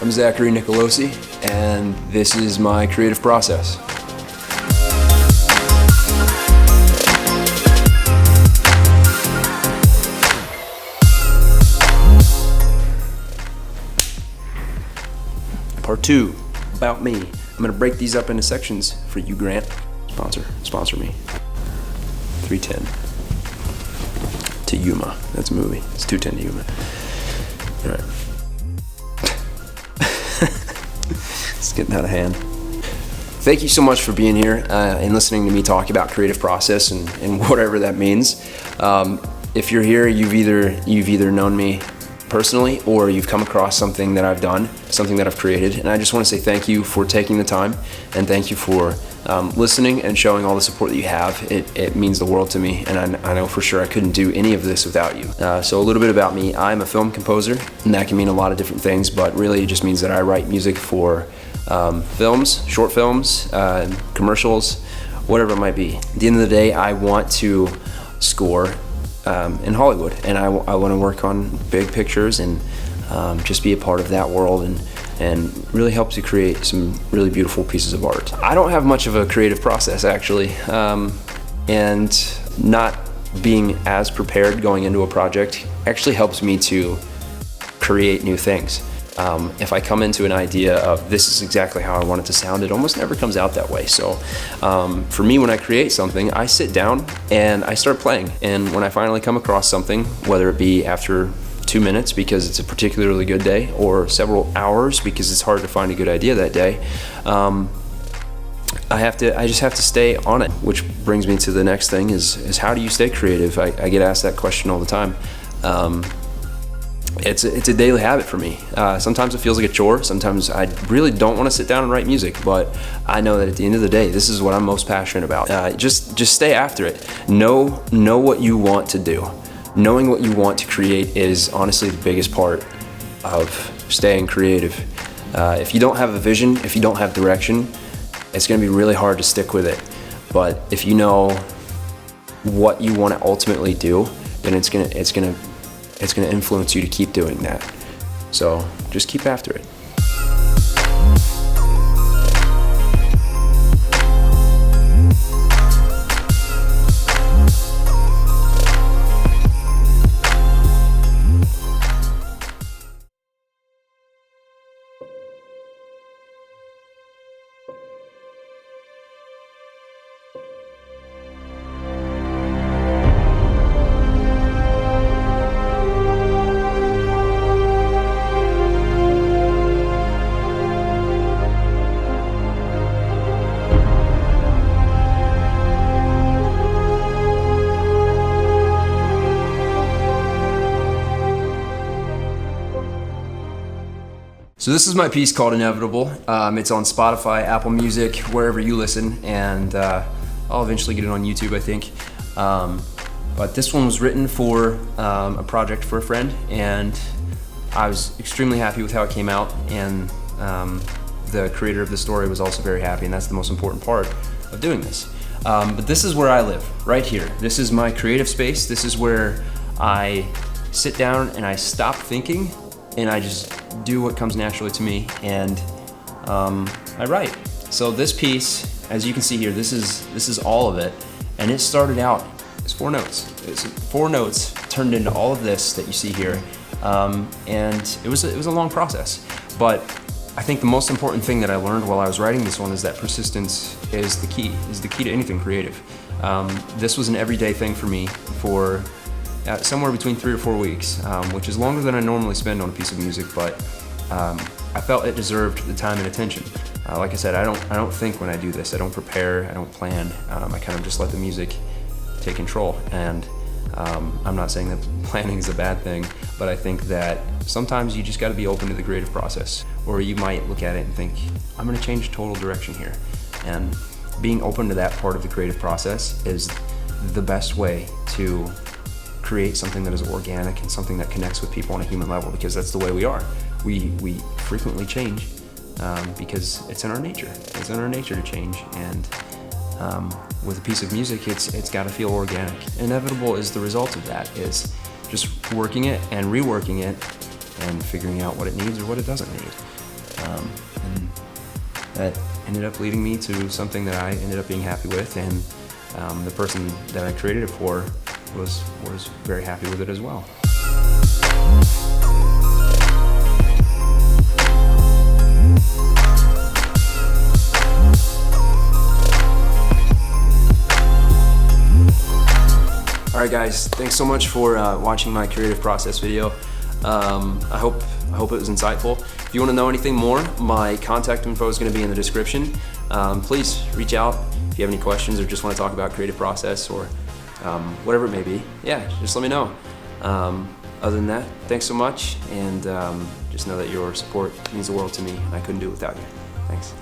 I'm Zackery Nicolosi, and this is my creative process. Part 2, about me. I'm gonna break these up into sections for you, Grant. Sponsor me. 310 to Yuma. That's a movie. It's 210 to Yuma. All right. It's getting out of hand. Thank you so much for being here and listening to me talk about creative process and whatever that means. If you're here, you've either known me personally or you've come across something that I've done, something that I've created, and I just want to say thank you for taking the time and thank you for listening and showing all the support that you have. It means the world to me, and I know for sure I couldn't do any of this without you. So a little bit about me. I'm a film composer, and that can mean a lot of different things, but really it just means that I write music for films, short films, commercials, whatever it might be. At the end of the day, I want to score in Hollywood, and I want to work on big pictures and just be a part of that world and really help to create some really beautiful pieces of art. I don't have much of a creative process actually, and not being as prepared going into a project actually helps me to create new things. If I come into an idea of this is exactly how I want it to sound, it almost never comes out that way. So for me, when I create something, I sit down and I start playing. And when I finally come across something, whether it be after 2 minutes because it's a particularly good day, or several hours because it's hard to find a good idea that day, I just have to stay on it. Which brings me to the next thing is how do you stay creative? I get asked that question all the time. It's a daily habit for me. Sometimes it feels like a chore. Sometimes I really don't want to sit down and write music, but I know that at the end of the day, this is what I'm most passionate about. Just stay after it. Know what you want to do. Knowing what you want to create is honestly the biggest part of staying creative. If you don't have a vision, if you don't have direction, it's going to be really hard to stick with it. But if you know what you want to ultimately do, then it's going to influence you to keep doing that. So just keep after it. So this is my piece called Inevitable. It's on Spotify, Apple Music, wherever you listen, and I'll eventually get it on YouTube, I think. But this one was written for a project for a friend, and I was extremely happy with how it came out, and the creator of the story was also very happy, and that's the most important part of doing this. But this is where I live, right here. This is my creative space. This is where I sit down and I stop thinking, and I just do what comes naturally to me, and I write. So this piece, as you can see here, this is all of it, and it started out as 4 notes. It's 4 notes turned into all of this that you see here, and it was a long process. But I think the most important thing that I learned while I was writing this one is that persistence is the key to anything creative. This was an everyday thing for me for somewhere between 3 or 4 weeks, which is longer than I normally spend on a piece of music, but I felt it deserved the time and attention. Like I said, I don't think when I do this. I don't prepare, I don't plan. I kind of just let the music take control. And I'm not saying that planning is a bad thing, but I think that sometimes you just got to be open to the creative process, or you might look at it and think, I'm going to change total direction here. And being open to that part of the creative process is the best way to create something that is organic and something that connects with people on a human level, because that's the way we are. We frequently change because it's in our nature. It's in our nature to change, and with a piece of music, it's got to feel organic. Inevitable is the result of that, is just working it and reworking it and figuring out what it needs or what it doesn't need. And that ended up leading me to something that I ended up being happy with, and the person that I created it for was very happy with it as well. Alright guys, thanks so much for watching my creative process video. I hope it was insightful. If you want to know anything more, my contact info is going to be in the description. Please reach out if you have any questions or just want to talk about creative process or whatever it may be. Yeah, just let me know. Other than that, thanks so much, and just know that your support means the world to me. I couldn't do it without you. Thanks.